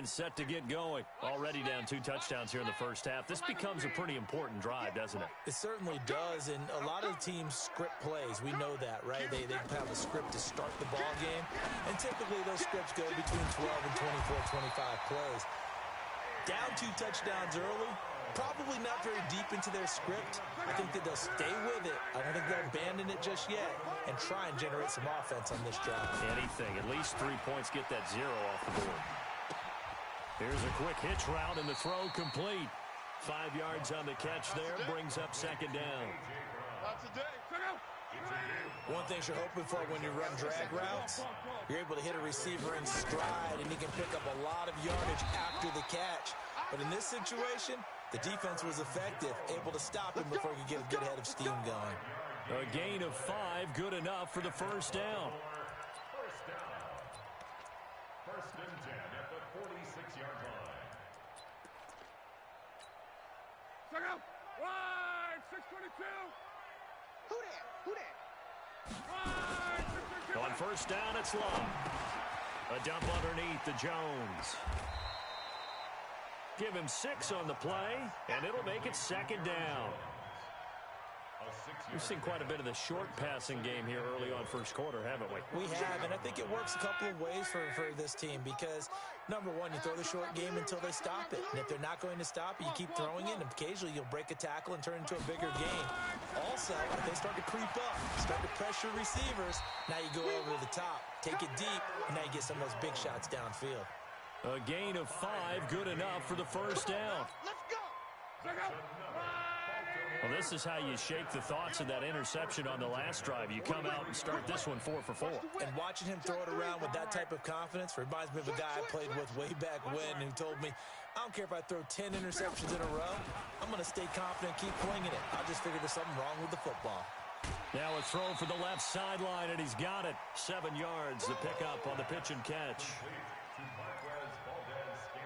And set to get going. Already down 2 touchdowns here in the first half. This becomes a pretty important drive, doesn't it? It certainly does, and a lot of teams script plays. We know that, right? They have a script to start the ball game, and typically those scripts go between 12 and 24, 25 plays. Down 2 touchdowns early, probably not very deep into their script. I think that they'll stay with it. I don't think they'll abandon it just yet and try and generate some offense on this drive. Anything. At least 3 points, get that 0 off the board. Here's a quick hitch route, and the throw complete. 5 yards on the catch there, brings up second down. One thing you're hoping for when you run drag routes, you're able to hit a receiver in stride, and he can pick up a lot of yardage after the catch. But in this situation, the defense was effective, able to stop him before he could get a good head of steam going. A gain of 5, good enough for the first down. First and 10 at the 46-yard line. Check out. Wide, 622. Who there? Who there? Wide, 622. On first down, it's Love. A dump underneath to Jones. Give him 6 on the play, and it'll make it second down. We've seen quite a bit of the short passing game here early on first quarter, haven't we? We have, and I think it works a couple of ways for this team because, number one, you throw the short game until they stop it. And if they're not going to stop it, you keep throwing it, and occasionally you'll break a tackle and turn it into a bigger game. Also, if they start to creep up, start to pressure receivers, now you go over the top, take it deep, and now you get some of those big shots downfield. A gain of 5, good enough for the first down. Let's go. Check out. Well, this is how you shake the thoughts of that interception on the last drive. You come out and start this one 4 for 4. And watching him throw it around with that type of confidence reminds me of a guy I played with way back when who told me, I don't care if I throw 10 interceptions in a row. I'm going to stay confident and keep flinging it. I just figured there's something wrong with the football. Now a throw for the left sideline, and he's got it. 7 yards, the pickup on the pitch and catch.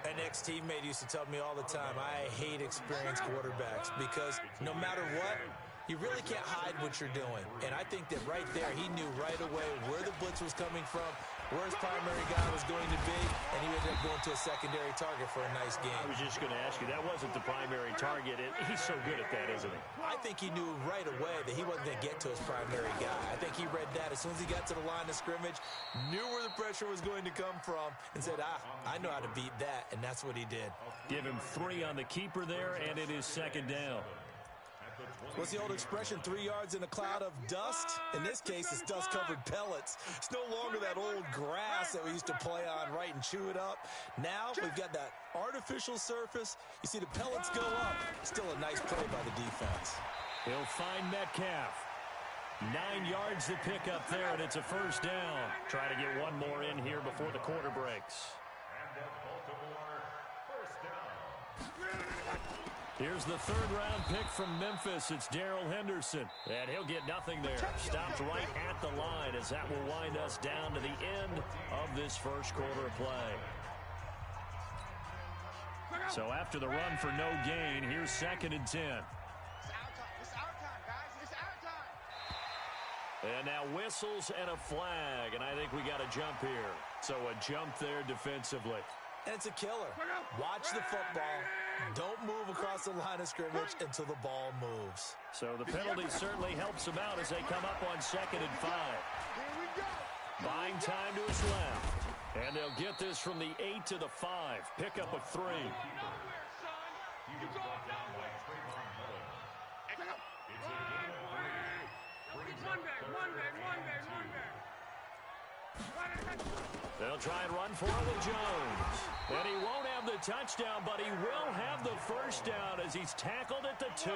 An ex-teammate used to tell me all the time, I hate experienced quarterbacks because no matter what, you really can't hide what you're doing. And I think that right there, he knew right away where the blitz was coming from, where his primary guy was going to be, and he ended up going to a secondary target for a nice game. I was just going to ask you, that wasn't the primary target. He's so good at that, isn't he? I think he knew right away that he wasn't going to get to his primary guy. I think he read that as soon as he got to the line of scrimmage, knew where the pressure was going to come from, and said, I know how to beat that, and that's what he did. Give him 3 on the keeper there, and it is second down. What's the old expression, 3 yards in a cloud of dust? In this case, it's dust-covered pellets. It's no longer that old grass that we used to play on, right, and chew it up. Now we've got that artificial surface. You see the pellets go up. Still a nice play by the defense. He'll find Metcalf. 9 yards to pick up there, and it's a first down. Try to get one more in here before the quarter breaks. And at Baltimore, first down. Here's the 3rd-round pick from Memphis. It's Darrell Henderson. And he'll get nothing there. Stopped right at the line as that will wind us down to the end of this first quarter of play. So after the run for no gain, here's 2nd and 10. It's our time. It's our time, guys. It's our time. And now whistles and a flag. And I think we got a jump here. So a jump there defensively. And it's a killer. Watch the football. Don't move across the line of scrimmage until the ball moves. So the penalty certainly helps them out as they come up on 2nd and 5. Here we go. Buying time to his left. And they'll get this from the 8 to the 5. Pick up of 3. Nowhere, son. You go nowhere. Monday. They'll try and run for it with Jones. And he won't have the touchdown, but he will have the first down as he's tackled at the 2.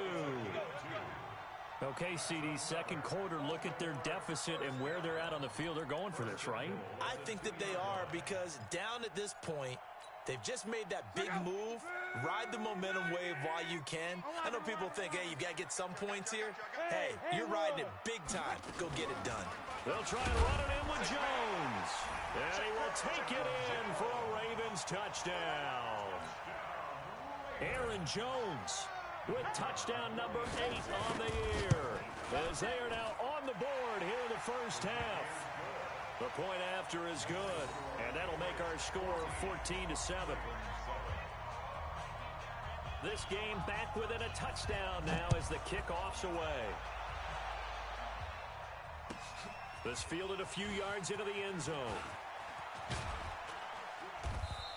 Okay, CD, second quarter, look at their deficit and where they're at on the field. They're going for this, right? I think that they are because down at this point, they've just made that big move. Ride the momentum wave while you can. I know people think, hey, you got to get some points here. Hey, you're riding it big time. Go get it done. They'll try and run it in with Jones. And he will take it in for a Ravens touchdown. Aaron Jones with touchdown number 8 on the year, as they are now on the board here in the first half. The point after is good, and that'll make our score 14-7. This game back within a touchdown now as the kickoff's away. This fielded a few yards into the end zone.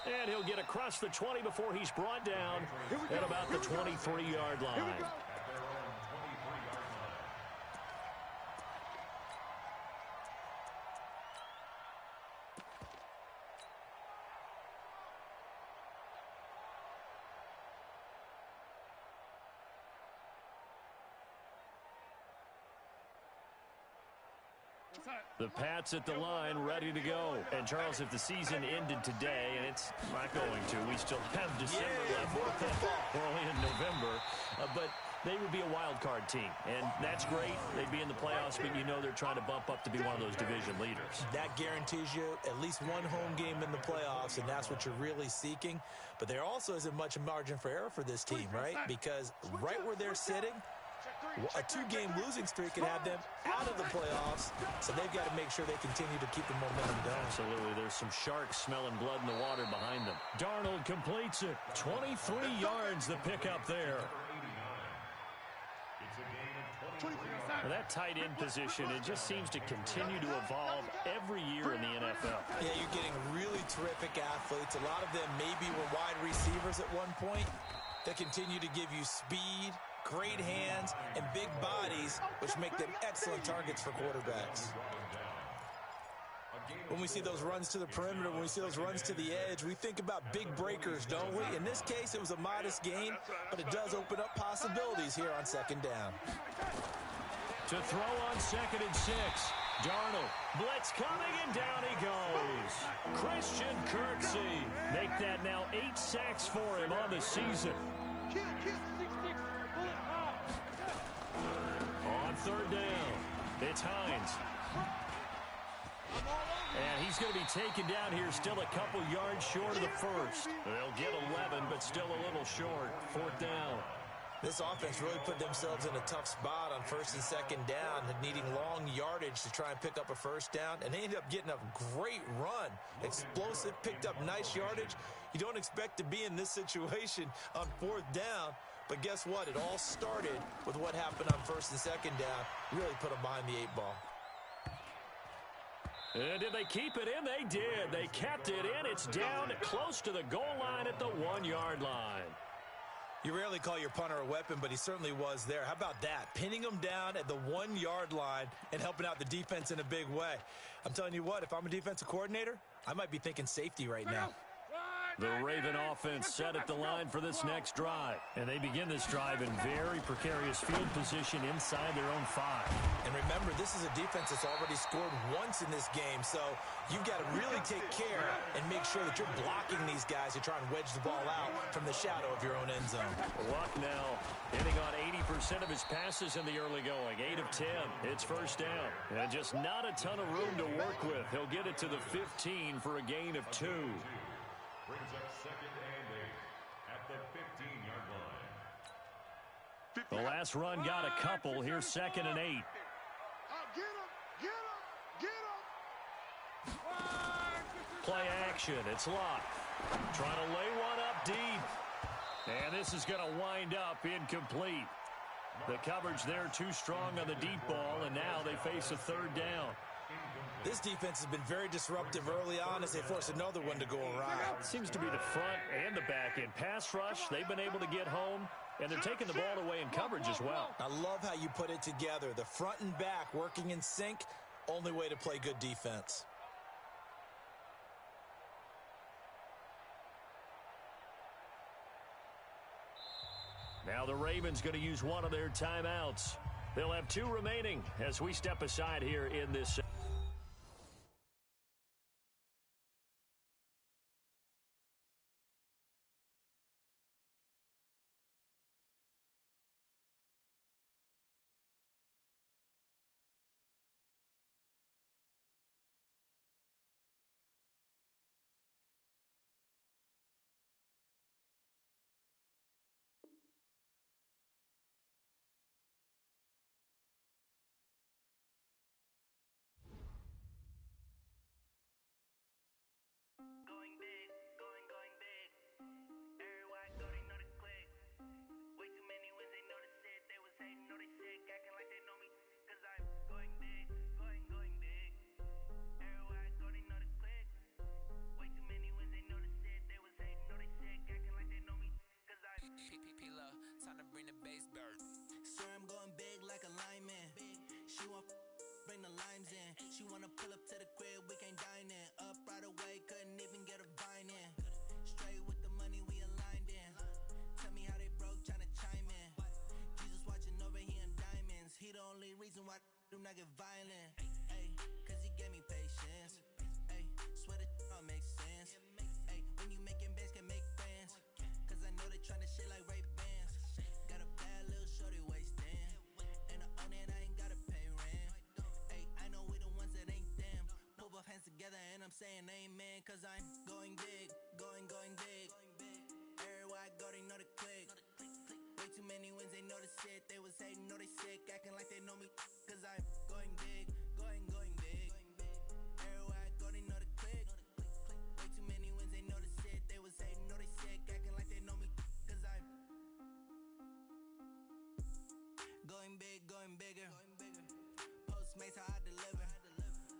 And he'll get across the 20 before he's brought down at about the 23-yard line. The Pats at the line, ready to go. And, Charles, if the season ended today, and it's not going to, we still have December left. We're only in November. But they would be a wild card team, and that's great. They'd be in the playoffs, but you know they're trying to bump up to be one of those division leaders. That guarantees you at least one home game in the playoffs, and that's what you're really seeking. But there also isn't much margin for error for this team, right? Because right where they're sitting, a two-game losing streak could have them out of the playoffs, so they've got to make sure they continue to keep the momentum going. Absolutely. There's some sharks smelling blood in the water behind them. Darnold completes it. 23 yards the pickup there. Now that tight end position, it just seems to continue to evolve every year in the NFL. Yeah, you're getting really terrific athletes. A lot of them maybe were wide receivers at one point. They continue to give you speed, great hands, and big bodies, which make them excellent targets for quarterbacks. When we see those runs to the perimeter, when we see those runs to the edge, we think about big breakers, don't we? In this case, it was a modest gain, but it does open up possibilities here on second down. To throw on 2nd and 6. Darnold, blitz coming, and down he goes. Christian Kirksey. Make that now 8 sacks for him on the season. On 3rd down, it's Hines. And he's going to be taken down here still a couple yards short of the first. They'll get 11, but still a little short. 4th down. This offense really put themselves in a tough spot on 1st and 2nd down, needing long yardage to try and pick up a 1st down, and they ended up getting a great run. Explosive, picked up nice yardage. You don't expect to be in this situation on 4th down, but guess what? It all started with what happened on 1st and 2nd down. Really put them behind the 8 ball. And did they keep it in? They did. They kept it in. It's down close to the goal line at the 1-yard line. You rarely call your punter a weapon, but he certainly was there. How about that? Pinning him down at the 1-yard line and helping out the defense in a big way. I'm telling you what, if I'm a defensive coordinator, I might be thinking safety right now. The Raven offense set at the line for this next drive. And they begin this drive in very precarious field position inside their own 5. And remember, this is a defense that's already scored once in this game, so you've got to really take care and make sure that you're blocking these guys to try and wedge the ball out from the shadow of your own end zone. Luck now hitting on 80% of his passes in the early going. 8 of 10. It's 1st down. And just not a ton of room to work with. He'll get it to the 15 for a gain of 2. Brings up 2nd and 8 at the 15-yard line. The last run got a couple. Here's 2nd and 8. Play action. It's Locke. Trying to lay one up deep. And this is going to wind up incomplete. The coverage there too strong on the deep ball, and now they face a 3rd down. This defense has been very disruptive early on as they force another one to go around. Seems to be the front and the back end. Pass rush, they've been able to get home, and they're taking the ball away in coverage as well. I love how you put it together. The front and back working in sync, only way to play good defense. Now the Ravens going to use one of their timeouts. They'll have 2 remaining as we step aside here in this. the base bird. Swear I'm going big like a lineman. She want bring the limes in. She wanna pull up to the crib, we can't dine in. Up right away, couldn't even get a vine in. Straight with the money, we aligned in. Tell me how they broke, tryna chime in. Jesus watching over here in diamonds. He the only reason why I do not get violent. Ay, cause he gave me patience. Ay, swear that all makes sense. Ay, when you making bands, can make friends. Cause I know they tryna shit like Ray-Bans. Got a bad little shorty wasting. And I own it, I ain't gotta pay rent. Ay, I know we the ones that ain't them. Pull both hands together and I'm saying amen. Cause I'm going big, going big. Everywhere I go, they know the click. Way too many wins, they know the shit. They was hating, know they sick, acting like they know me. Cause I'm going big, going big. Everywhere I go, they know the click. Way too many wins, they know the shit. They was hating, know they sick, acting like they know me. Cause I'm going big, going bigger. Postmates, how I deliver.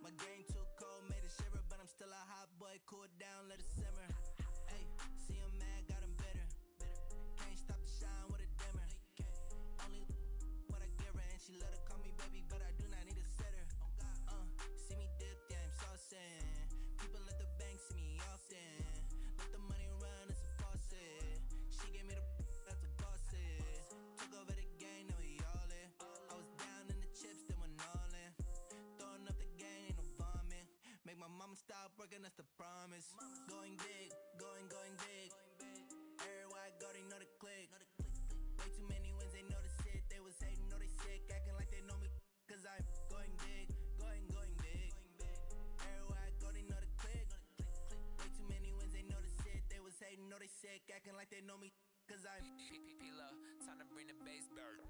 My game too cold, made it shiver. But I'm still a hot boy, cool it down, let it simmer. Hey, see him mad, got him bitter. Can't stop the shine with a dimmer. Only what I give her, and she love to call me baby, but I do not need a sitter. See me dip, yeah, I'm saucing. People at the bank see me often. Let the money run, it's a faucet. She gave me the that's a bosses. Took over the game, now we all in. I was down in the chips, then went all in. Throwing up the game, ain't no vomit. Make my mama stop working, that's the promise. Going big, going big. Everywhere I go, they know the click. Way too many wins, they know the shit. They was hating, know they sick, acting like they know me. Cause I'm going big, going big. Everywhere I go, they know the click. Way too many wins, they know the shit. They was hating, know they sick, acting like they know me. Cause I'm P-P-P-Love, time to bring the base bird.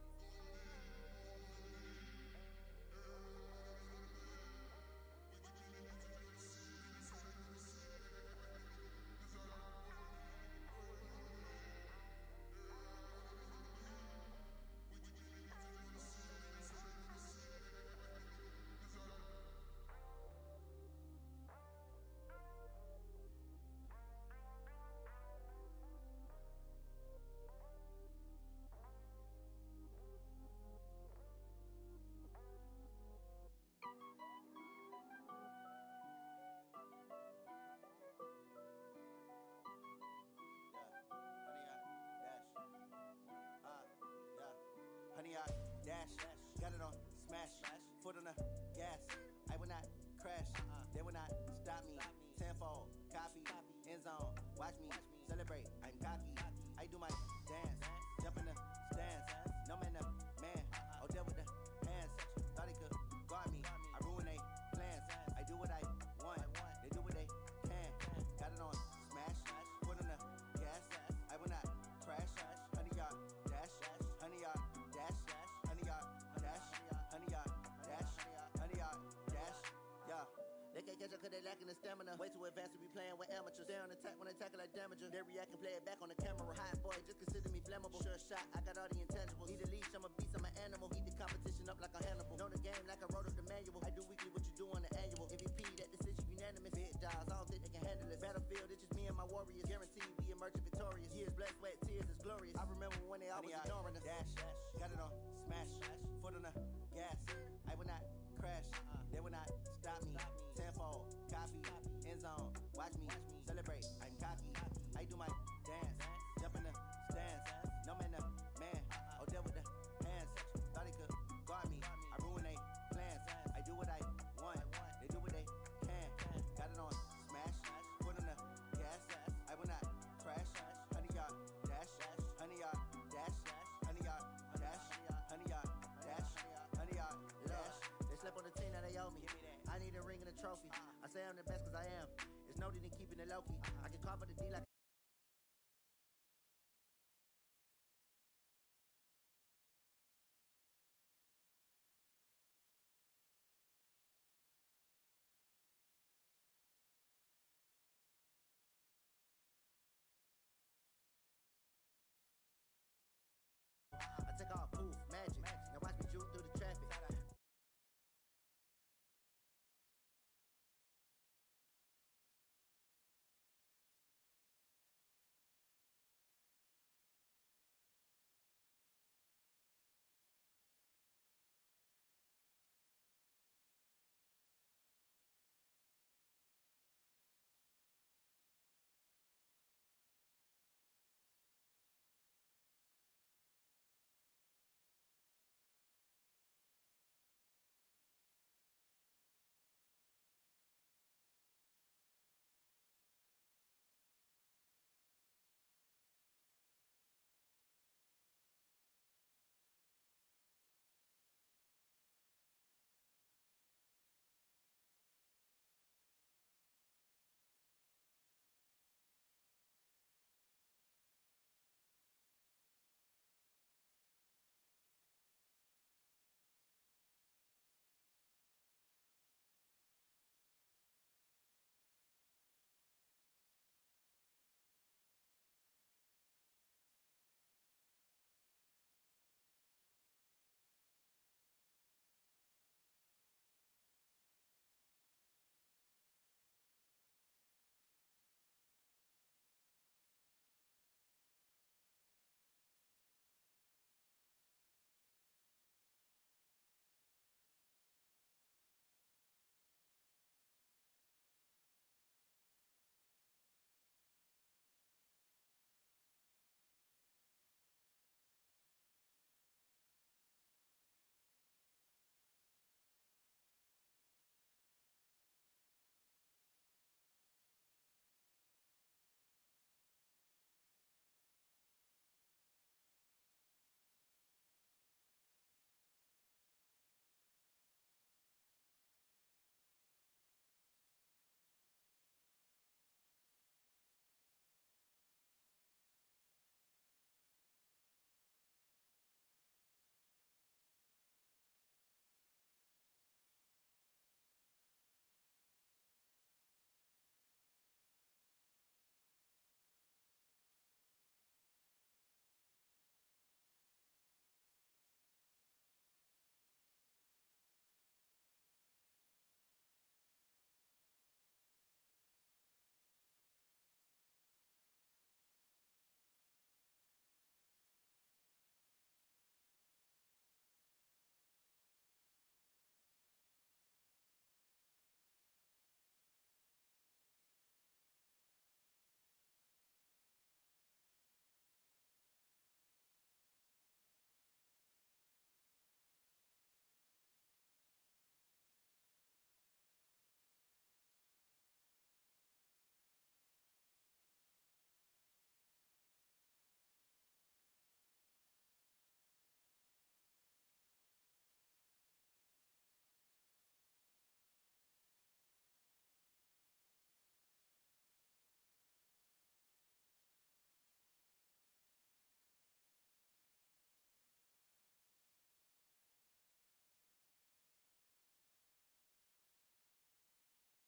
Honey, I dash, got it on smash, foot on the gas. I will not crash, they will not stop me. Tenfold, copy, end zone, watch me celebrate. I'm cocky, I do my dance, jump in the stands. No man, the man, oh deal with the hands. Thought he could guard me, I ruin they plans. I do what I want, they do what they can. Got it on smash, foot on the gas. I will not crash, honey, y'all dash, honey, y'all dash, honey, y'all dash, honey, y'all dash, honey, y'all dash, yeah. They can't catch up cause they lacking the stamina. Way too advanced to be playing with amateurs. They on attack when they tackle like damager. They react and play it back on the camera. Hot boy, just consider me flammable. Sure shot, I got all the intangibles. Need a leash, I'm a beast, I'm an animal. Heat the competition up like a Hannibal. Know the game like I wrote up the manual. I do weekly what you do on the annual. MVP, that decision unanimous. Big dials, I don't think they can handle it. Battlefield, it's just me and my warriors. Guaranteed we emerging victorious. Years, blood, sweat, tears, is glorious. I remember when they always ignoring us. Dash, got it on smash, foot on the gas. I will not crash, they will not stop me. Tenfold, copy, end zone, watch me celebrate. I'm cocky, I do my dance, jump in the stands. No man, the man, oh deal with the hands. Thought he could guard me, I ruin they plans. I do what I want, they do what they can. Got it on smash, foot on the gas. I will not crash, honey, y'all dash, honey, y'all dash, honey, y'all dash, honey, y'all dash, honey, y'all dash. They slept on the team, now they owe me. I need a ring and a trophy. I say I'm the best cause I am. It's no need in keeping it low key. I can cover the D like